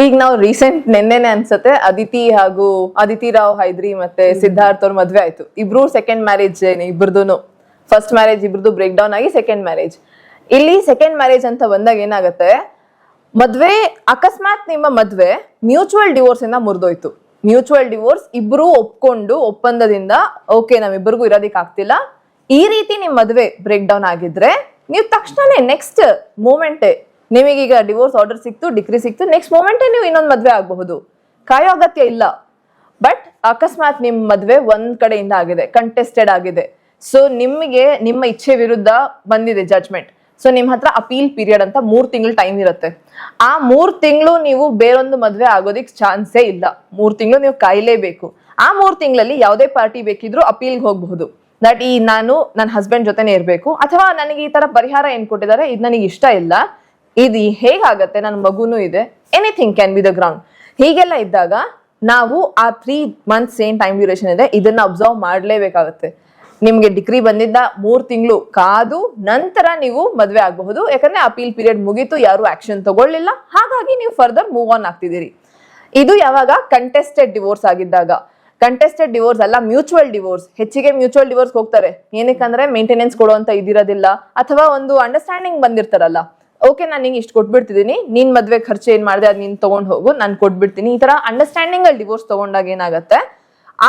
ಈಗ ನಾವು ರೀಸೆಂಟ್ ನೆನ್ನೆನೆ ಅನ್ಸತ್ತೆ ಅದಿತಿ ರಾವ್ ಹೈದ್ರಿ ಮತ್ತೆ ಸಿದ್ಧಾರ್ಥ್ ಅವ್ರ ಮದ್ವೆ ಆಯ್ತು. ಇಬ್ರು ಸೆಕೆಂಡ್ ಮ್ಯಾರೇಜ್ ಇಬ್ರದೂನು. ಫಸ್ಟ್ ಮ್ಯಾರೇಜ್ ಇಬ್ರದ್ದು ಬ್ರೇಕ್ ಡೌನ್ ಆಗಿ ಸೆಕೆಂಡ್ ಮ್ಯಾರೇಜ್. ಇಲ್ಲಿ ಸೆಕೆಂಡ್ ಮ್ಯಾರೇಜ್ ಅಂತ ಬಂದಾಗ ಏನಾಗತ್ತೆ, ಮದ್ವೆ ಅಕಸ್ಮಾತ್ ನಿಮ್ಮ ಮದ್ವೆ ಮ್ಯೂಚುವಲ್ ಡಿವೋರ್ಸ್ ಇಂದ ಮುರಿದೋಯ್ತು. ಮ್ಯೂಚುವಲ್ ಡಿವೋರ್ಸ್ ಇಬ್ರು ಒಪ್ಕೊಂಡು ಒಪ್ಪಂದದಿಂದ ಓಕೆ ನಾವಿಬ್ಬರಿಗೂ ಇರೋದಿಕ್ ಆಗ್ತಿಲ್ಲ, ಈ ರೀತಿ ನಿಮ್ ಮದ್ವೆ ಬ್ರೇಕ್ ಡೌನ್ ಆಗಿದ್ರೆ ನೀವು ತಕ್ಷಣನೇ ನೆಕ್ಸ್ಟ್ ಮೂಮೆಂಟೇ ನಿಮಗೀಗ ಡಿವೋರ್ಸ್ ಆರ್ಡರ್ ಸಿಕ್ತು, ಡಿಗ್ರಿ ಸಿಕ್ತು, ನೆಕ್ಸ್ಟ್ ಮೂಮೆಂಟೇ ನೀವು ಇನ್ನೊಂದು ಮದ್ವೆ ಆಗಬಹುದು, ಕಾಯೋ ಅಗತ್ಯ ಇಲ್ಲ. ಬಟ್ ಅಕಸ್ಮಾತ್ ನಿಮ್ ಮದ್ವೆ ಒಂದ್ ಕಡೆಯಿಂದ ಆಗಿದೆ, ಕಂಟೆಸ್ಟೆಡ್ ಆಗಿದೆ, ಸೊ ನಿಮಗೆ ನಿಮ್ಮ ಇಚ್ಛೆ ವಿರುದ್ಧ ಬಂದಿದೆ ಜಡ್ಜ್ಮೆಂಟ್, ಸೊ ನಿಮ್ ಹತ್ರ ಅಪೀಲ್ ಪೀರಿಯಡ್ ಅಂತ 3 ತಿಂಗಳು ಟೈಮ್ ಇರುತ್ತೆ. ಆ 3 ತಿಂಗಳು ನೀವು ಬೇರೊಂದು ಮದ್ವೆ ಆಗೋದಿಕ್ ಚಾನ್ಸೇ ಇಲ್ಲ. 3 ತಿಂಗಳು ನೀವು ಕಾಯ್ಲೇಬೇಕು. ಆ 3 ತಿಂಗಳಲ್ಲಿ ಯಾವುದೇ ಪಾರ್ಟಿ ಬೇಕಿದ್ರು ಅಪೀಲ್ಗೆ ಹೋಗಬಹುದು. ದಟ್ ನಾನು ನನ್ನ ಹಸ್ಬೆಂಡ್ ಜೊತೆನೆ ಇರ್ಬೇಕು, ಅಥವಾ ನನಗೆ ಈ ತರ ಪರಿಹಾರ ಏನ್ ಕೊಟ್ಟಿದ್ದಾರೆ ಇದು ನನಗೆ ಇಷ್ಟ ಇಲ್ಲ, ಇದು ಹೇಗಾಗತ್ತೆ, ನನ್ನ ಮಗುನೂ ಇದೆ, anything can be the ground. ಹೀಗೆಲ್ಲ ಇದ್ದಾಗ ನಾವು ಆ 3 ಮಂತ್ಸ್ ಏನ್ ಟೈಮ್ ಡ್ಯೂರೇಷನ್ ಇದೆ ಇದನ್ನ ಅಬ್ಸರ್ವ್ ಮಾಡ್ಲೇಬೇಕಾಗತ್ತೆ. ನಿಮ್ಗೆ ಡಿಗ್ರಿ ಬಂದಿದ್ದ 3 ತಿಂಗಳು ಕಾದು ನಂತರ ನೀವು ಮದ್ವೆ ಆಗಬಹುದು. ಯಾಕಂದ್ರೆ ಅಪೀಲ್ ಪೀರಿಯಡ್ ಮುಗೀತು, ಯಾರು ಆಕ್ಷನ್ ತಗೊಳ್ಳಿಲ್ಲ, ಹಾಗಾಗಿ ನೀವು ಫರ್ದರ್ ಮೂವ್ ಆನ್ ಆಗ್ತಿದ್ದೀರಿ. ಇದು ಯಾವಾಗ ಕಂಟೆಸ್ಟೆಡ್ ಡಿವೋರ್ಸ್ ಆಗಿದ್ದಾಗ. ಕಂಟೆಸ್ಟೆಡ್ ಡಿವೋರ್ಸ್ ಅಲ್ಲ, ಮ್ಯೂಚುವಲ್ ಡಿವೋರ್ಸ್. ಹೆಚ್ಚಿಗೆ ಮ್ಯೂಚುವಲ್ ಡಿವೋರ್ಸ್ ಹೋಗ್ತಾರೆ, ಏನಕ್ಕಂದ್ರೆ ಮೇಂಟೆನೆನ್ಸ್ ಕೊಡುವಂತ ಇದಿರೋದಿಲ್ಲ, ಅಥವಾ ಒಂದು ಅಂಡರ್ಸ್ಟ್ಯಾಂಡಿಂಗ್ ಬಂದಿರ್ತಾರಲ್ಲ, ಓಕೆ ನಾನು ನಿಂಗೆ ಇಷ್ಟು ಕೊಟ್ಬಿಡ್ತಿದ್ದೀನಿ, ನೀನ್ ಮದ್ವೆ ಖರ್ಚು ಏನ್ ಮಾಡಿದೆ ಅದ್ ನೀನ್ ತಗೊಂಡ್ ಹೋಗು, ನಾನು ಕೊಟ್ಬಿಡ್ತೀನಿ, ಈ ತರ ಅಂಡರ್ಸ್ಟ್ಯಾಂಡಿಂಗ್ ಅಲ್ಲಿ ಡಿವೋರ್ಸ್ ತಗೊಂಡಾಗ ಏನಾಗತ್ತೆ,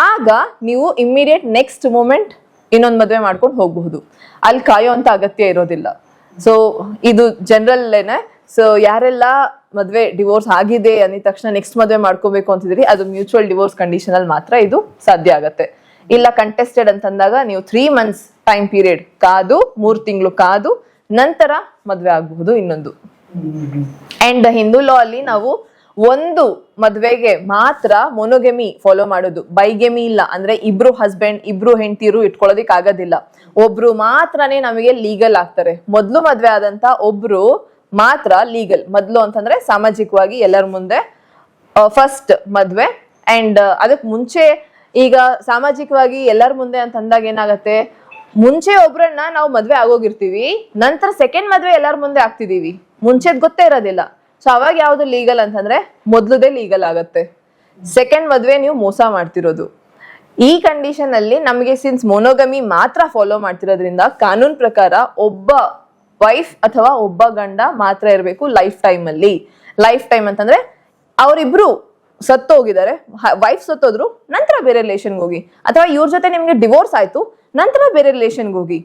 ಆಗ ನೀವು ಇಮ್ಮಿಡಿಯೇಟ್ ನೆಕ್ಸ್ಟ್ ಮೂಮೆಂಟ್ ಇನ್ನೊಂದು ಮದ್ವೆ ಮಾಡ್ಕೊಂಡು ಹೋಗಬಹುದು. ಅಲ್ಲಿ ಕಾಯೋ ಅಂತ ಅಗತ್ಯ ಇರೋದಿಲ್ಲ. ಸೊ ಇದು ಜನರಲ್ ಏನೇ. ಸೊ ಯಾರೆಲ್ಲ ಮದ್ವೆ ಡಿವೋರ್ಸ್ ಆಗಿದೆ ಅಂದ ತಕ್ಷಣ ನೆಕ್ಸ್ಟ್ ಮದ್ವೆ ಮಾಡ್ಕೋಬೇಕು ಅಂತಿದ್ರಿ, ಅದು ಮ್ಯೂಚುವಲ್ ಡಿವೋರ್ಸ್ ಕಂಡೀಷನ್ ಅಲ್ಲಿ ಮಾತ್ರ ಇದು ಸಾಧ್ಯ ಆಗತ್ತೆ. ಇಲ್ಲ ಕಂಟೆಸ್ಟೆಡ್ ಅಂತಂದಾಗ ನೀವು 3 ಮಂತ್ಸ್ ಟೈಮ್ ಪೀರಿಯಡ್ ಕಾದು, 3 ತಿಂಗಳು ಕಾದು ನಂತರ ಮದ್ವೆ ಆಗಬಹುದು ಇನ್ನೊಂದು. ಅಂಡ್ ಹಿಂದೂ ಲಾ ಅಲ್ಲಿ ನಾವು ಒಂದು ಮದ್ವೆಗೆ ಮಾತ್ರ ಮೊನೋಗೆಮಿ ಫಾಲೋ ಮಾಡೋದು, ಬೈಗೆಮಿ ಇಲ್ಲ. ಅಂದ್ರೆ ಇಬ್ರು ಹಸ್ಬೆಂಡ್ ಇಬ್ರು ಹೆಂಡತಿರು ಇಟ್ಕೊಳ್ಳೋದಿಕ್ ಆಗೋದಿಲ್ಲ, ಒಬ್ರು ಮಾತ್ರನೇ ನಮಗೆ ಲೀಗಲ್ ಆಗ್ತಾರೆ. ಮೊದ್ಲು ಮದ್ವೆ ಆದಂತ ಒಬ್ರು ಮಾತ್ರ ಲೀಗಲ್. ಮೊದ್ಲು ಅಂತಂದ್ರೆ ಸಾಮಾಜಿಕವಾಗಿ ಎಲ್ಲರ ಮುಂದೆ ಫಸ್ಟ್ ಮದ್ವೆ. ಅಂಡ್ ಅದಕ್ ಮುಂಚೆ ಈಗ ಸಾಮಾಜಿಕವಾಗಿ ಎಲ್ಲರ ಮುಂದೆ ಅಂತಂದಾಗ ಏನಾಗತ್ತೆ, ಮುಂಚೆ ಒಬ್ರನ್ನ ನಾವು ಮದ್ವೆ ಆಗೋಗಿರ್ತೀವಿ, ನಂತರ ಸೆಕೆಂಡ್ ಮದ್ವೆ ಎಲ್ಲರ ಮುಂದೆ ಆಗ್ತಿದೀವಿ, ಮುಂಚೆದ್ ಗೊತ್ತೇ ಇರೋದಿಲ್ಲ. ಸೊ ಅವಾಗ ಯಾವ್ದು ಲೀಗಲ್ ಅಂತಂದ್ರೆ ಮೊದ್ಲದೇ ಲೀಗಲ್ ಆಗತ್ತೆ. ಸೆಕೆಂಡ್ ಮದ್ವೆ ನೀವು ಮೋಸ ಮಾಡ್ತಿರೋದು. ಈ ಕಂಡೀಷನ್ ಅಲ್ಲಿ ನಮಗೆ ಸಿನ್ಸ್ ಮೊನೋಗಮಿ ಮಾತ್ರ ಫಾಲೋ ಮಾಡ್ತಿರೋದ್ರಿಂದ ಕಾನೂನ್ ಪ್ರಕಾರ ಒಬ್ಬ ವೈಫ್ ಅಥವಾ ಒಬ್ಬ ಗಂಡ ಮಾತ್ರ ಇರಬೇಕು ಲೈಫ್ ಟೈಮ್ ಅಲ್ಲಿ. ಲೈಫ್ ಟೈಮ್ ಅಂತಂದ್ರೆ ಅವರಿಬ್ರು ಸತ್ತೋಗಿದ್ದಾರೆ, ವೈಫ್ ಸತ್ತೋದ್ರು ನಂತರ ಬೇರೆ ರಿಲೇಷನ್ಗೆ ಹೋಗಿ, ಅಥವಾ ಇವ್ರ ಜೊತೆ ನಿಮ್ಗೆ ಡಿವೋರ್ಸ್ ಆಯ್ತು ನಂತರ ಬೇರೆ ರಿಲೇಷನ್ಗೆ ಹೋಗಿ,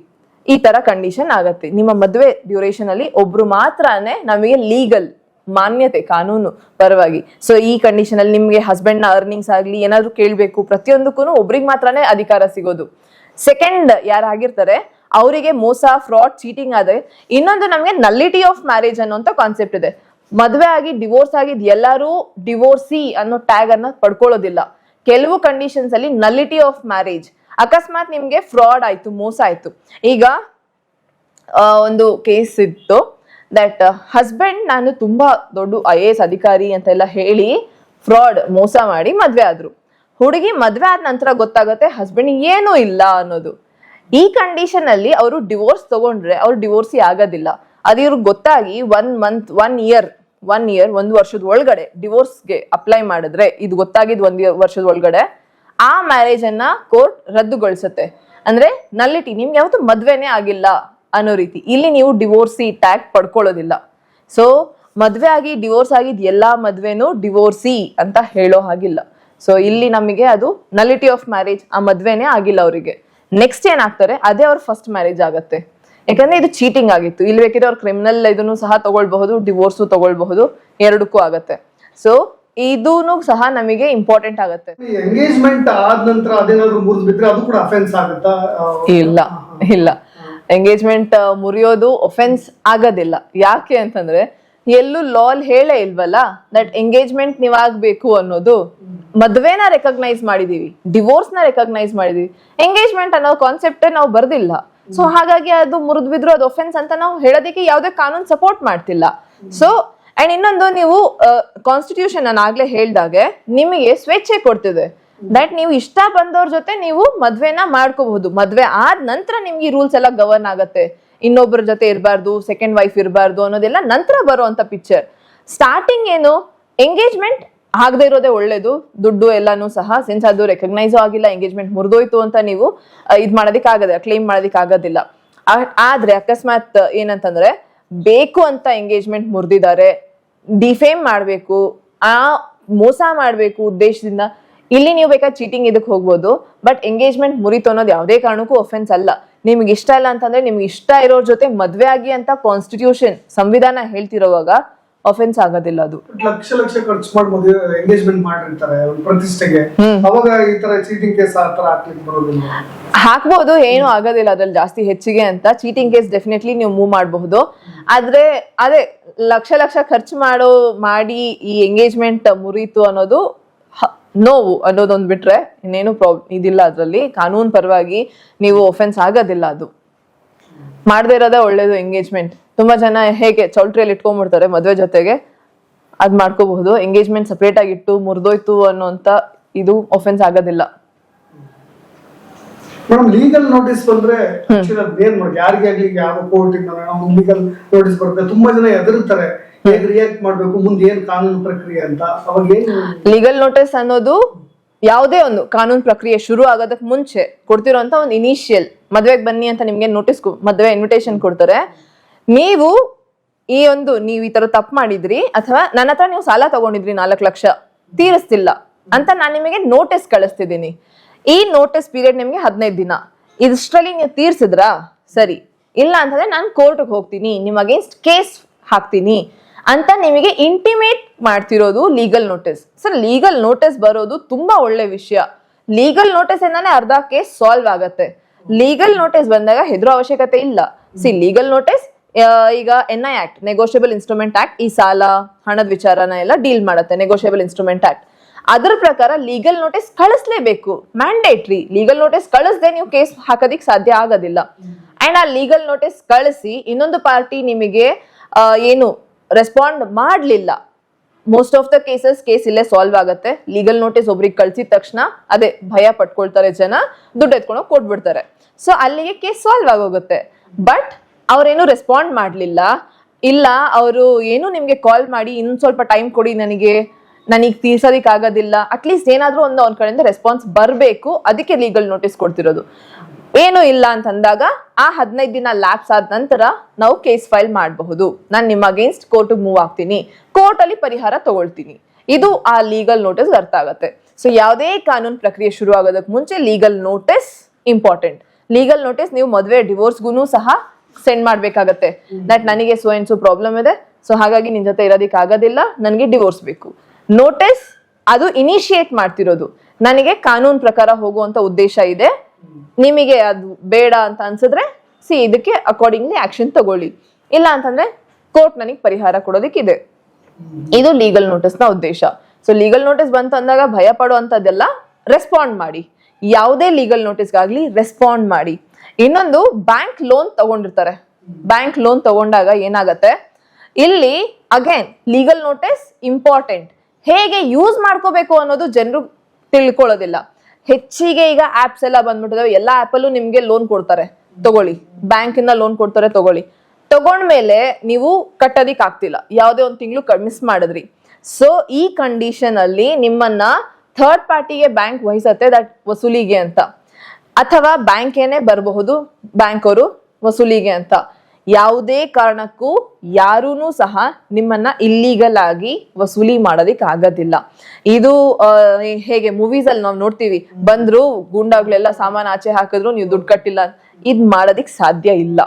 ಈ ತರ ಕಂಡೀಷನ್ ಆಗತ್ತೆ. ನಿಮ್ಮ ಮದ್ವೆ ಡ್ಯೂರೇಷನ್ ಅಲ್ಲಿ ಒಬ್ರು ಮಾತ್ರನೇ ನಮಗೆ ಲೀಗಲ್ ಮಾನ್ಯತೆ ಕಾನೂನು ಪರವಾಗಿ. ಸೊ ಈ ಕಂಡೀಷನ್ ಅಲ್ಲಿ ನಿಮ್ಗೆ ಹಸ್ಬೆಂಡ್ ನ ಅರ್ನಿಂಗ್ಸ್ ಆಗ್ಲಿ ಏನಾದ್ರು ಕೇಳ್ಬೇಕು, ಪ್ರತಿಯೊಂದಕ್ಕೂ ಒಬ್ರಿಗೆ ಮಾತ್ರನೇ ಅಧಿಕಾರ ಸಿಗೋದು. ಸೆಕೆಂಡ್ ಯಾರಾಗಿರ್ತಾರೆ ಅವರಿಗೆ ಮೋಸ, ಫ್ರಾಡ್, ಚೀಟಿಂಗ್ ಆದ್ರೆ. ಇನ್ನೊಂದು ನಮ್ಗೆ ನಲ್ಲಿಟಿ ಆಫ್ ಮ್ಯಾರೇಜ್ ಅನ್ನೋಂತ ಕಾನ್ಸೆಪ್ಟ್ ಇದೆ. ಮದ್ವೆ ಆಗಿ ಡಿವೋರ್ಸ್ ಆಗಿದ್ ಎಲ್ಲರೂ ಡಿವೋರ್ಸಿ ಅನ್ನೋ ಟ್ಯಾಗ್ ಅನ್ನ ಪಡ್ಕೊಳ್ಳೋದಿಲ್ಲ. ಕೆಲವು ಕಂಡೀಷನ್ಸ್ ಅಲ್ಲಿ ನಲ್ಲಿಟಿ ಆಫ್ ಮ್ಯಾರೇಜ್. ಅಕಸ್ಮಾತ್ ನಿಮ್ಗೆ ಫ್ರಾಡ್ ಆಯ್ತು, ಮೋಸ ಆಯ್ತು. ಈಗ ಒಂದು ಕೇಸ್ ಇತ್ತು ದಟ್ ಹಸ್ಬೆಂಡ್ ನಾನು ತುಂಬಾ ದೊಡ್ಡ IAS ಅಧಿಕಾರಿ ಅಂತೆಲ್ಲ ಹೇಳಿ ಫ್ರಾಡ್ ಮೋಸ ಮಾಡಿ ಮದ್ವೆ ಆದ್ರು. ಹುಡುಗಿ ಮದ್ವೆ ಆದ ನಂತರ ಗೊತ್ತಾಗುತ್ತೆ ಹಸ್ಬೆಂಡ್ ಏನೂ ಇಲ್ಲ ಅನ್ನೋದು. ಈ ಕಂಡೀಷನ್ ಅಲ್ಲಿ ಅವರು ಡಿವೋರ್ಸ್ ತಗೊಂಡ್ರೆ ಅವ್ರು ಡಿವೋರ್ಸಿ ಆಗೋದಿಲ್ಲ. ಅದು ಇವ್ರಿಗೆ ಗೊತ್ತಾಗಿ 1 ಇಯರ್ 1 ವರ್ಷದ ಒಳಗಡೆ ಡಿವೋರ್ಸ್ಗೆ ಅಪ್ಲೈ ಮಾಡಿದ್ರೆ, ಇದು ಗೊತ್ತಾಗಿದ್ 1 ವರ್ಷದ ಒಳಗಡೆ ಆ ಮ್ಯಾರೇಜ್ ಅನ್ನ ಕೋರ್ಟ್ ರದ್ದುಗೊಳಿಸುತ್ತೆ. ಅಂದ್ರೆ ನಲ್ಲಿಟಿ, ನಿಮ್ಗೆ ಯಾವತ್ತೂ ಮದ್ವೆನೇ ಆಗಿಲ್ಲ ಅನ್ನೋ ರೀತಿ. ಇಲ್ಲಿ ನೀವು ಡಿವೋರ್ಸಿ ಟ್ಯಾಗ್ ಪಡ್ಕೊಳ್ಳೋದಿಲ್ಲ. ಸೊ ಮದ್ವೆ ಆಗಿ ಡಿವೋರ್ಸ್ ಆಗಿದ್ ಎಲ್ಲಾ ಮದ್ವೆನೂ ಡಿವೋರ್ಸಿ ಅಂತ ಹೇಳೋ ಹಾಗಿಲ್ಲ. ಸೊ ಇಲ್ಲಿ ನಮಗೆ ಅದು ನಲ್ಲಿಟಿ ಆಫ್ ಮ್ಯಾರೇಜ್, ಆ ಮದ್ವೆನೇ ಆಗಿಲ್ಲ ಅವರಿಗೆ. ನೆಕ್ಸ್ಟ್ ಏನಾಗ್ತಾರೆ ಅದೇ ಅವ್ರ ಫಸ್ಟ್ ಮ್ಯಾರೇಜ್ ಆಗತ್ತೆ. ಯಾಕಂದ್ರೆ ಇದು ಚೀಟಿಂಗ್ ಆಗಿತ್ತು. ಇಲ್ಲಿ ಬೇಕಿದ್ರೆ ಅವ್ರ ಕ್ರಿಮಿನಲ್ ಇದನ್ನು ಸಹ ತಗೊಳ್ಬಹುದು, ಡಿವೋರ್ಸು ತಗೊಳ್ಬಹುದು, ಎರಡಕ್ಕೂ ಆಗತ್ತೆ. ಸೊ ಇದೂನು ಸಹ ನಮಗೆ ಇಂಪಾರ್ಟೆಂಟ್ ಆಗತ್ತೆ. ಎಂಗೇಜ್ಮೆಂಟ್ ಆದ ನಂತರ ಅದೇನಾದ್ರೂ ಮುರಿದ್ಬಿಟ್ರೆ ಅದು ಕೂಡ ಅಫೆನ್ಸ್ ಆಗುತ್ತಾ? ಇಲ್ಲ ಎಂಗೇಜ್ಮೆಂಟ್ ಮುರಿಯೋದು ಒಫೆನ್ಸ್ ಆಗೋದಿಲ್ಲ. ಯಾಕೆ ಅಂತಂದ್ರೆ ಎಲ್ಲೂ ಲಾಲ್ ಹೇಳೇ ಇಲ್ವಲ್ಲ ದಟ್ ಎಂಗೇಜ್ಮೆಂಟ್ ನೀವಾಗ್ಬೇಕು ಅನ್ನೋದು. ಮದ್ವೆನ ರೆಕಗ್ನೈಸ್ ಮಾಡಿದೀವಿ, ಡಿವೋರ್ಸ್ ನ ರೆಕಗ್ನೈಸ್ ಮಾಡಿದೀವಿ, ಎಂಗೇಜ್ಮೆಂಟ್ ಅನ್ನೋ ಕಾನ್ಸೆಪ್ಟ್ ನಾವು ಬರ್ದಿಲ್ಲ. ಸೊ ಹಾಗಾಗಿ ಅದು ಮುರಿದ್ ಬಿದ್ರು ಅದು ಒಫೆನ್ಸ್ ಅಂತ ನಾವು ಹೇಳೋದಕ್ಕೆ ಯಾವುದೇ ಕಾನೂನು ಸಪೋರ್ಟ್ ಮಾಡ್ತಿಲ್ಲ. ಸೊ ಅಂಡ್ ಇನ್ನೊಂದು, ನೀವು ಕಾನ್ಸ್ಟಿಟ್ಯೂಷನ್ ನಾನು ಆಗ್ಲೇ ಹೇಳ್ದಾಗೆ ನಿಮಗೆ ಸ್ವೇಚ್ಛೆ ಕೊಡ್ತಿದೆ ದಟ್ ನೀವು ಇಷ್ಟ ಬಂದವ್ರ ಜೊತೆ ನೀವು ಮದ್ವೆನ ಮಾಡ್ಕೋಬಹುದು. ಮದ್ವೆ ಆದ ನಂತರ ನಿಮ್ಗೆ ಈ ರೂಲ್ಸ್ ಎಲ್ಲ ಗವರ್ನ್ ಆಗತ್ತೆ. ಇನ್ನೊಬ್ಬರ ಜೊತೆ ಇರಬಾರ್ದು, ಸೆಕೆಂಡ್ ವೈಫ್ ಇರಬಾರ್ದು ಅನ್ನೋದೆಲ್ಲ ನಂತರ ಬರುವಂತ ಪಿಕ್ಚರ್. ಸ್ಟಾರ್ಟಿಂಗ್ ಏನು, ಎಂಗೇಜ್ಮೆಂಟ್ ಆಗದೆ ಇರೋದೇ ಒಳ್ಳೇದು, ದುಡ್ಡು ಎಲ್ಲಾನು ಸಹ, ಸಿನ್ಸ್ ಅದು ರೆಕಗ್ನೈಸು ಆಗಿಲ್ಲ, ಎಂಗೇಜ್ಮೆಂಟ್ ಮುರಿದೋಯ್ತು ಅಂತ ನೀವು ಇದ್ ಮಾಡೋದಿಕ್ ಆಗದ, ಕ್ಲೇಮ್ ಮಾಡೋದಿಕ್ ಆಗೋದಿಲ್ಲ. ಆದ್ರೆ ಅಕಸ್ಮಾತ್ ಏನಂತಂದ್ರೆ ಬೇಕು ಅಂತ ಎಂಗೇಜ್ಮೆಂಟ್ ಮುರಿದಿದ್ದಾರೆ, ಡಿಫೇಮ್ ಮಾಡ್ಬೇಕು, ಆ ಮೋಸ ಮಾಡ್ಬೇಕು ಉದ್ದೇಶದಿಂದ, ಇಲ್ಲಿ ನೀವು ಬೇಕಾದ್ರೆ ಚೀಟಿಂಗ್ ಇದಕ್ಕೆ ಹೋಗ್ಬೋದು. ಬಟ್ ಎಂಗೇಜ್ಮೆಂಟ್ ಮುರಿತು ಅನ್ನೋದು ಯಾವುದೇ ಕಾರಣಕ್ಕೂ ಒಫೆನ್ಸ್ ಅಲ್ಲ. ನಿಮ್ಗೆ ಇಷ್ಟ ಇಲ್ಲ ಅಂತಂದ್ರೆ ನಿಮ್ಗೆ ಇಷ್ಟ ಇರೋರ್ ಜೊತೆ ಮದ್ವೆ ಆಗಿ ಅಂತ ಕಾನ್ಸ್ಟಿಟ್ಯೂಷನ್ ಸಂವಿಧಾನ ಹೇಳ್ತಿರೋವಾಗ ಒಫೆನ್ಸ್ ಆಗೋದಿಲ್ಲ. ಅದು ಲಕ್ಷ ಲಕ್ಷ ಖರ್ಚು ಮಾಡಿ ಮದುವೆ ಎಂಗೇಜ್ಮೆಂಟ್ ಮಾಡಿರ್ತಾರೆ ಒಂದು ಪ್ರತಿಷ್ಠೆಗೆ, ಅವಾಗ ಈ ತರ ಚೀಟಿಂಗ್ ಕೇಸ್ ಆ ತರ ಹಾಕ್ಲಿಕ್ಕೆ ಬರೋದಿಲ್ಲ. ಹಾಕ್ಬಹುದು, ಏನು ಆಗೋದಿಲ್ಲ ಅದ್ರಲ್ಲಿ ಜಾಸ್ತಿ ಹೆಚ್ಚಿಗೆ ಅಂತ. ಚೀಟಿಂಗ್ ಕೇಸ್ ಡೆಫಿನೆಟ್ಲಿ ನೀವು ಮೂವ್ ಮಾಡಬಹುದು. ಆದ್ರೆ ಅದೇ ಲಕ್ಷ ಲಕ್ಷ ಖರ್ಚು ಮಾಡಿ ಈ ಎಂಗೇಜ್ಮೆಂಟ್ ಮುರಿತು ಅನ್ನೋದು ನೋವು ಅನ್ನೋದೊಂದು ಬಿಟ್ರೆ ಇನ್ನೇನು ಇದಿಲ್ಲ. ಅದ್ರಲ್ಲಿ ಕಾನೂನು ಪರವಾಗಿ ನೀವು ಒಫೆನ್ಸ್ ಆಗೋದಿಲ್ಲ. ಅದು ಮಾಡದೇ ಇರೋದೇ ಒಳ್ಳೇದು. ಎಂಗೇಜ್ಮೆಂಟ್ ತುಂಬಾ ಜನ ಹೇಗೆ ಚೌಲ್ಟ್ರಿಯಲ್ಲಿ ಇಟ್ಕೊಂಡ್ಬಿಡ್ತಾರೆ ಮದ್ವೆ ಜೊತೆಗೆ, ಅದ್ ಮಾಡ್ಕೋಬಹುದು. ಎಂಗೇಜ್ಮೆಂಟ್ ಸಪರೇಟ್ ಆಗಿಟ್ಟು ಮುರಿದೋಯ್ತು ಅನ್ನೋಂತ ಇದು ಒಫೆನ್ಸ್ ಆಗೋದಿಲ್ಲ. ಮೇಡಮ್, ಲೀಗಲ್ ನೋಟಿಸ್ ಬಂದ್ರೆ ಏನ್ ಮಾಡಿ, ಯಾರಿಗೆ ಆಗ್ಲಿ ಯಾವ ಕೋರ್ಟ್ ಲೀಗಲ್ ನೋಟಿಸ್ ಬರುತ್ತೆ, ತುಂಬಾ ಜನ ಹೆದರ್ತಾರೆ, ಹೇಗ್ ರಿಯಾಕ್ಟ್ ಮಾಡ್ಬೇಕು, ಮುಂದೆ ಏನ್ ಕಾನೂನು ಪ್ರಕ್ರಿಯೆ ಅಂತ. ಅವಾಗ ಏನ್ ಲೀಗಲ್ ನೋಟಿಸ್ ಅನ್ನೋದು ಯಾವುದೇ ಒಂದು ಕಾನೂನು ಪ್ರಕ್ರಿಯೆ ಶುರು ಆಗೋದಕ್ಕೆ ಮುಂಚೆ ಕೊಡ್ತಿರೋಂತ ಒಂದು ಇನಿಷಿಯಲ್, ಮದ್ವೆಗೆ ಬನ್ನಿ ಅಂತ ನಿಮ್ಗೆ ನೋಟಿಸ್, ಮದ್ವೆ ಇನ್ವಿಟೇಷನ್ ಕೊಡ್ತಾರೆ. ನೀವು ನೀವು ಈ ತರ ತಪ್ಪು ಮಾಡಿದ್ರಿ, ಅಥವಾ ನನ್ನ ಹತ್ರ ನೀವು ಸಾಲ ತಗೊಂಡಿದ್ರಿ 4 ಲಕ್ಷ ತೀರಿಸ್ತಿಲ್ಲ ಅಂತ ನಾನು ನಿಮಗೆ ನೋಟಿಸ್ ಕಳಿಸ್ತಿದ್ದೀನಿ. ಈ ನೋಟಿಸ್ ಪೀರಿಯಡ್ ನಿಮ್ಗೆ 15 ದಿನ. ಇಷ್ಟರಲ್ಲಿ ನೀವು ತೀರ್ಸಿದ್ರಾ ಸರಿ, ಇಲ್ಲ ಅಂತಂದ್ರೆ ನಾನು ಕೋರ್ಟ್ಗೆ ಹೋಗ್ತೀನಿ, ನಿಮ್ ಅಗೇನ್ಸ್ಟ್ ಕೇಸ್ ಹಾಕ್ತೀನಿ ಅಂತ ನಿಮಗೆ ಇಂಟಿಮೇಟ್ ಮಾಡ್ತಿರೋದು legal notice. Sir, legal notice ಬರೋದು ತುಂಬಾ ಒಳ್ಳೆ ವಿಷಯ. ಲೀಗಲ್ ನೋಟಿಸ್ ಇಂದಾನೆ ಅರ್ಧ ಕೇಸ್ ಸಾಲ್ವ್ ಆಗತ್ತೆ. ಲೀಗಲ್ ನೋಟಿಸ್ ಬಂದಾಗ ಹೆದರೋ ಅವಶ್ಯಕತೆ ಇಲ್ಲ. ಲೀಗಲ್ ನೋಟಿಸ್ ಈಗ NI act, negotiable instrument act, ಈ ಸಾಲ ಹಣದ ವಿಚಾರನ ಎಲ್ಲ ಡೀಲ್ ಮಾಡುತ್ತೆ. ನೆಗೋಷಿಯಬಲ್ ಇನ್ಸ್ಟ್ರೂಮೆಂಟ್ ಆಕ್ಟ್ ಅದ್ರ ಪ್ರಕಾರ ಲೀಗಲ್ ನೋಟಿಸ್ ಕಳಿಸ್ಲೇಬೇಕು, ಮ್ಯಾಂಡೇಟ್ರಿ. ಲೀಗಲ್ ನೋಟಿಸ್ ಕಳಿಸದೆ ನೀವು ಕೇಸ್ ಹಾಕೋದಿಕ್ ಸಾಧ್ಯ ಆಗೋದಿಲ್ಲ. ಅಂಡ್ ಆ ಲೀಗಲ್ ನೋಟಿಸ್ ಕಳಿಸಿ ಇನ್ನೊಂದು ಪಾರ್ಟಿ ನಿಮಗೆ ಏನು ರೆಸ್ಪಾಂಡ್ ಮಾಡ್ಲಿಲ್ಲ, ಮೋಸ್ಟ್ ಆಫ್ ದ ಕೇಸ್ ಇಲ್ಲೇ ಸಾಲ್ವ್ ಆಗುತ್ತೆ. ಲೀಗಲ್ ನೋಟಿಸ್ ಒಬ್ರಿಗೆ ಕಳ್ಸಿದ ತಕ್ಷಣ ಅದೇ ಭಯ ಪಟ್ಕೊಳ್ತಾರೆ ಜನ, ದುಡ್ಡು ಎತ್ಕೊಂಡೋಗಿ ಕೊಟ್ಬಿಡ್ತಾರೆ. ಸೊ ಅಲ್ಲಿಗೆ ಕೇಸ್ ಸಾಲ್ವ್ ಆಗೋಗುತ್ತೆ. ಬಟ್ ಅವ್ರೇನು ರೆಸ್ಪಾಂಡ್ ಮಾಡ್ಲಿಲ್ಲ, ಇಲ್ಲ ಅವರು ಏನು ನಿಮ್ಗೆ ಕಾಲ್ ಮಾಡಿ ಇನ್ನೊಂದ್ ಸ್ವಲ್ಪ ಟೈಮ್ ಕೊಡಿ, ನನಗೆ ತೀರ್ಸೋದಿಕ್ ಆಗೋದಿಲ್ಲ, ಅಟ್ಲೀಸ್ಟ್ ಏನಾದ್ರೂ ಒಂದು ಅವ್ನ ಕಡೆಯಿಂದ ರೆಸ್ಪಾನ್ಸ್ ಬರ್ಬೇಕು, ಅದಕ್ಕೆ ಲೀಗಲ್ ನೋಟಿಸ್ ಕೊಡ್ತಿರೋದು. ಏನು ಇಲ್ಲ ಅಂತಂದಾಗ ಆ 15 ದಿನ ಲ್ಯಾಪ್ಸ್ ಆದ ನಂತರ ನಾವು ಕೇಸ್ ಫೈಲ್ ಮಾಡಬಹುದು. ನಾನು ನಿಮ್ಮ ಅಗೇನ್ಸ್ಟ್ ಕೋರ್ಟ್ ಮೂವ್ ಆಗ್ತೀನಿ, ಕೋರ್ಟ್ ಅಲ್ಲಿ ಪರಿಹಾರ ತಗೊಳ್ತೀನಿ. ಇದು ಆ ಲೀಗಲ್ ನೋಟಿಸ್ ಅರ್ಥ ಆಗತ್ತೆ. ಸೊ ಯಾವುದೇ ಕಾನೂನು ಪ್ರಕ್ರಿಯೆ ಶುರು ಆಗೋದಕ್ಕೆ ಮುಂಚೆ legal notice important. Legal notice ನೀವು ಮದುವೆ ಡಿವೋರ್ಸ್ಗೂ ಸಹ ಸೆಂಡ್ ಮಾಡ್ಬೇಕಾಗತ್ತೆ. ದಟ್ ನನಗೆ ಸೋ ಪ್ರಾಬ್ಲಮ್ ಇದೆ, ಸೊ ಹಾಗಾಗಿ ನಿನ್ ಜೊತೆ ಇರೋದಿಕ್ ಆಗೋದಿಲ್ಲ, ನನಗೆ ಡಿವೋರ್ಸ್ ಬೇಕು. ನೋಟಿಸ್ ಅದು ಇನಿಶಿಯೇಟ್ ಮಾಡ್ತಿರೋದು, ನನಗೆ ಕಾನೂನು ಪ್ರಕಾರ ಹೋಗುವಂತ ಉದ್ದೇಶ ಇದೆ, ನಿಮಗೆ ಅದು ಬೇಡ ಅಂತ ಅನ್ಸಿದ್ರೆ ಇದಕ್ಕೆ ಅಕಾರ್ಡಿಂಗ್ಲಿ ಆಕ್ಷನ್ ತಗೊಳ್ಳಿ, ಇಲ್ಲ ಅಂತಂದ್ರೆ ಕೋರ್ಟ್ ನನಗೆ ಪರಿಹಾರ ಕೊಡೋದಿಕ್ಕಿದೆ. ಇದು ಲೀಗಲ್ ನೋಟಿಸ್ ನ ಉದ್ದೇಶ. ಸೊ ಲೀಗಲ್ ನೋಟಿಸ್ ಬಂತು ಅಂದಾಗ ಭಯ ಪಡುವಂತದ್ದೆಲ್ಲ ರೆಸ್ಪಾಂಡ್ ಮಾಡಿ. ಯಾವುದೇ ಲೀಗಲ್ ನೋಟಿಸ್ಗಾಗ್ಲಿ ರೆಸ್ಪಾಂಡ್ ಮಾಡಿ. ಇನ್ನೊಂದು, ಬ್ಯಾಂಕ್ ಲೋನ್ ತಗೊಂಡಿರ್ತಾರೆ. ಬ್ಯಾಂಕ್ ಲೋನ್ ತಗೊಂಡಾಗ ಏನಾಗತ್ತೆ, ಇಲ್ಲಿ ಅಗೇನ್ ಲೀಗಲ್ ನೋಟಿಸ್ ಇಂಪಾರ್ಟೆಂಟ್. ಹೇಗೆ ಯೂಸ್ ಮಾಡ್ಕೋಬೇಕು ಅನ್ನೋದು ಜನರು ತಿಳ್ಕೊಳ್ಳೋದಿಲ್ಲ. ಹೆಚ್ಚಿಗೆ ಈಗ ಆಪ್ಸ್ ಎಲ್ಲ ಬಂದ್ಬಿಟ್ಟಿದಾವೆ, ಎಲ್ಲಾ ಆಪ್ ಅಲ್ಲೂ ನಿಮ್ಗೆ ಲೋನ್ ಕೊಡ್ತಾರೆ, ತಗೊಳ್ಳಿ, ಬ್ಯಾಂಕ್ ಇಂದ ಲೋನ್ ಕೊಡ್ತಾರೆ, ತಗೊಳ್ಳಿ. ತಗೊಂಡ್ಮೇಲೆ ನೀವು ಕಟ್ಟೋದಿಕ್ ಆಗ್ತಿಲ್ಲ, ಯಾವುದೇ ಒಂದು ತಿಂಗಳು ಮಿಸ್ ಮಾಡಿದ್ರಿ. ಸೊ ಈ ಕಂಡೀಷನ್ ಅಲ್ಲಿ ನಿಮ್ಮನ್ನ ಥರ್ಡ್ ಪಾರ್ಟಿಗೆ ಬ್ಯಾಂಕ್ ವಹಿಸತ್ತೆ, ದಟ್ ವಸೂಲಿಗೆ ಅಂತ, ಅಥವಾ ಬ್ಯಾಂಕ್ ಏನೇ ಬರಬಹುದು ಬ್ಯಾಂಕ್ ಅವರು ವಸೂಲಿಗೆ ಅಂತ. ಯಾವುದೇ ಕಾರಣಕ್ಕೂ ಯಾರೂನು ಸಹ ನಿಮ್ಮನ್ನ ಇಲ್ಲೀಗಲ್ ಆಗಿ ವಸೂಲಿ ಮಾಡೋದಿಕ್ ಆಗೋದಿಲ್ಲ. ಇದು ಹೇಗೆ ಮೂವೀಸ್ ಅಲ್ಲಿ ನಾವು ನೋಡ್ತೀವಿ, ಬಂದ್ರು ಗೂಂಡಾಗ್ಲೆಲ್ಲ ಸಾಮಾನು ಆಚೆ ಹಾಕಿದ್ರು ನೀವು ದುಡ್ಡು ಕಟ್ಟಿಲ್ಲ, ಇದ್ ಮಾಡೋದಿಕ್ ಸಾಧ್ಯ ಇಲ್ಲ.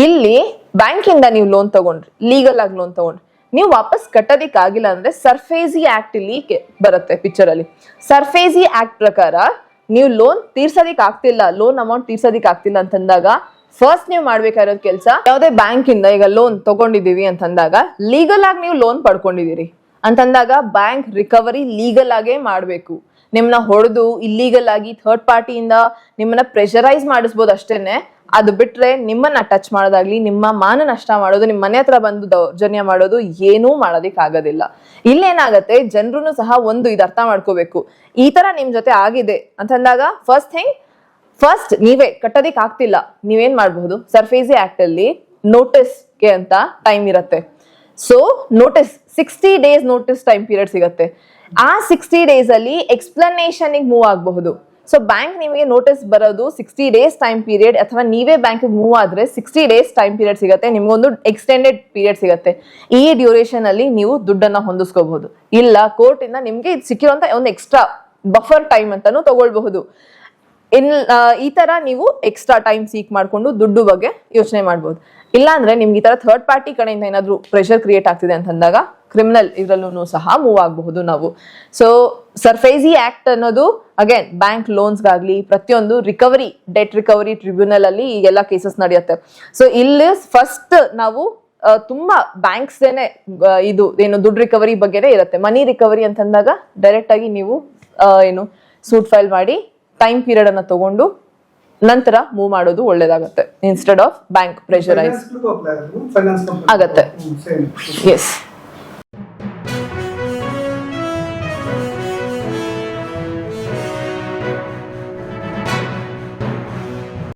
ಇಲ್ಲಿ ಬ್ಯಾಂಕ್ ಇಂದ ನೀವು ಲೋನ್ ತಗೊಂಡ್ರಿ, ಲೀಗಲ್ ಆಗಿ ಲೋನ್ ತಗೊಂಡ್ರಿ, ನೀವು ವಾಪಸ್ ಕಟ್ಟೋದಿಕ್ ಆಗಿಲ್ಲ ಅಂದ್ರೆ ಸರ್ಫೇಸಿ ಆಕ್ಟ್ ಇಲ್ಲಿ ಬರುತ್ತೆ ಪಿಕ್ಚರ್ ಅಲ್ಲಿ. ಸರ್ಫೇಸಿ ಆಕ್ಟ್ ಪ್ರಕಾರ ನೀವು ಲೋನ್ ತೀರ್ಸೋದಿಕ್ ಆಗ್ತಿಲ್ಲ, ಲೋನ್ ಅಮೌಂಟ್ ತೀರ್ಸೋದಿಕ್ ಆಗ್ತಿಲ್ಲ ಅಂತಂದಾಗ ಫಸ್ಟ್ ನೀವು ಮಾಡ್ಬೇಕಾಗಿರೋದು ಕೆಲಸ, ಯಾವುದೇ ಬ್ಯಾಂಕ್ ಇಂದ ಈಗ ಲೋನ್ ತಗೊಂಡಿದೀವಿ ಅಂತಂದಾಗ ಲೀಗಲ್ ಆಗಿ ನೀವು ಲೋನ್ ಪಡ್ಕೊಂಡಿದೀರಿ ಅಂತಂದಾಗ ಬ್ಯಾಂಕ್ ರಿಕವರಿ ಲೀಗಲ್ ಆಗೇ ಮಾಡ್ಬೇಕು. ನಿಮ್ಮನ್ನ ಹೊಡೆದು ಇಲ್ಲೀಗಲ್ ಆಗಿ ಥರ್ಡ್ ಪಾರ್ಟಿಯಿಂದ ನಿಮ್ಮನ್ನ ಪ್ರೆಷರೈಸ್ ಮಾಡಿಸ್ಬೋದು ಅಷ್ಟೇನೆ. ಅದು ಬಿಟ್ರೆ ನಿಮ್ಮನ್ನ ಟಚ್ ಮಾಡೋದಾಗ್ಲಿ, ನಿಮ್ಮ ಮಾನ ನಷ್ಟ ಮಾಡೋದು, ನಿಮ್ಮ ಮನೆ ಹತ್ರ ಬಂದು ದೌರ್ಜನ್ಯ ಮಾಡೋದು ಏನೂ ಮಾಡೋದಿಕ್ ಆಗೋದಿಲ್ಲ. ಇಲ್ಲೇನಾಗತ್ತೆ, ಜನರು ಸಹ ಒಂದು ಇದು ಅರ್ಥ ಮಾಡ್ಕೋಬೇಕು, ಈ ತರ ನಿಮ್ ಜೊತೆ ಆಗಿದೆ ಅಂತಂದಾಗ ಫಸ್ಟ್ ನೀವೇ ಕಟ್ಟೋದಿಕ್ ಆಗ್ತಿಲ್ಲ, ನೀವೇನ್ ಮಾಡಬಹುದು, ಸರ್ಫೇಸಿ ಆಕ್ಟ್ ಅಲ್ಲಿ ನೋಟಿಸ್ಗೆ ಅಂತ ಟೈಮ್ ಇರತ್ತೆ. So notice 60 days notice time period ಸಿಗುತ್ತೆ. ಆ 60 days ಅಲ್ಲಿ ಎಕ್ಸ್ಪ್ಲನೇಷನ್ ಮೂವ್ ಆಗಬಹುದು. ಸೊ ಬ್ಯಾಂಕ್ ನಿಮಗೆ ನೋಟಿಸ್ ಬರೋದು 60 days ಟೈಮ್ ಪೀರಿಯಡ್, ಅಥವಾ ನೀವೇ ಬ್ಯಾಂಕ್ ಮೂವ್ ಆದ್ರೆ 60 days ಟೈಮ್ ಪೀರಿಯಡ್ ಸಿಗುತ್ತೆ. ನಿಮ್ಗೊಂದು ಎಕ್ಸ್ಟೆಂಡೆಡ್ ಪೀರಿಯಡ್ ಸಿಗುತ್ತೆ. ಈ ಡ್ಯೂರೇಷನ್ ಅಲ್ಲಿ ನೀವು ದುಡ್ಡನ್ನ ಹೊಂದಿಸ್ಕೋಬಹುದು. ಇಲ್ಲ ಕೋರ್ಟ್ ಇಂದ ನಿಮ್ಗೆ ಸಿಕ್ಕಿರುವಂತ ಒಂದು ಎಕ್ಸ್ಟ್ರಾ ಬಫರ್ ಟೈಮ್ ಅಂತಾನು ತಗೊಳ್ಬಹುದು. ಈ ತರ ನೀವು ಎಕ್ಸ್ಟ್ರಾ ಟೈಮ್ ಸೀಕ್ ಮಾಡ್ಕೊಂಡು ದುಡ್ಡು ಬಗ್ಗೆ ಯೋಚನೆ ಮಾಡ್ಬೋದು. ಇಲ್ಲ ಅಂದ್ರೆ ನಿಮ್ಗೆ ಈ ತರ ಥರ್ಡ್ ಪಾರ್ಟಿ ಕಡೆಯಿಂದ ಏನಾದ್ರು ಪ್ರೆಷರ್ ಕ್ರಿಯೇಟ್ ಆಗ್ತಿದೆ ಅಂತಂದಾಗ ಕ್ರಿಮಿನಲ್ ಇದ್ರಲ್ಲೂ ಸಹ ಮೂವ್ ಆಗಬಹುದು ನಾವು. ಸೊ ಸರ್ಫೇಸಿ ಆಕ್ಟ್ ಅನ್ನೋದು ಅಗೇನ್ ಬ್ಯಾಂಕ್ ಲೋನ್ಸ್ಗಾಗ್ಲಿ ಪ್ರತಿಯೊಂದು ರಿಕವರಿ, ಡೆಟ್ ರಿಕವರಿ ಟ್ರಿಬ್ಯುನಲ್ ಅಲ್ಲಿ ಈ ಎಲ್ಲ ಕೇಸಸ್ ನಡೆಯುತ್ತೆ. ಸೊ ಇಲ್ಲಿ ಫಸ್ಟ್ ನಾವು ತುಂಬಾ ಬ್ಯಾಂಕ್ಸ್ ಇದು ಏನು ದುಡ್ಡು ರಿಕವರಿ ಬಗ್ಗೆನೇ ಇರುತ್ತೆ. ಮನಿ ರಿಕವರಿ ಅಂತಂದಾಗ ಡೈರೆಕ್ಟ್ ಆಗಿ ನೀವು ಏನು ಸೂಟ್ ಫೈಲ್ ಮಾಡಿ ಟೈಮ್ ಪೀರಿಯಡ್ ಅನ್ನ ತಗೊಂಡು ನಂತರ ಮೂವ್ ಮಾಡೋದು ಒಳ್ಳೇದಾಗತ್ತೆ, instead of bank pressurise finance ಆಗತ್ತೆ. ಎಸ್.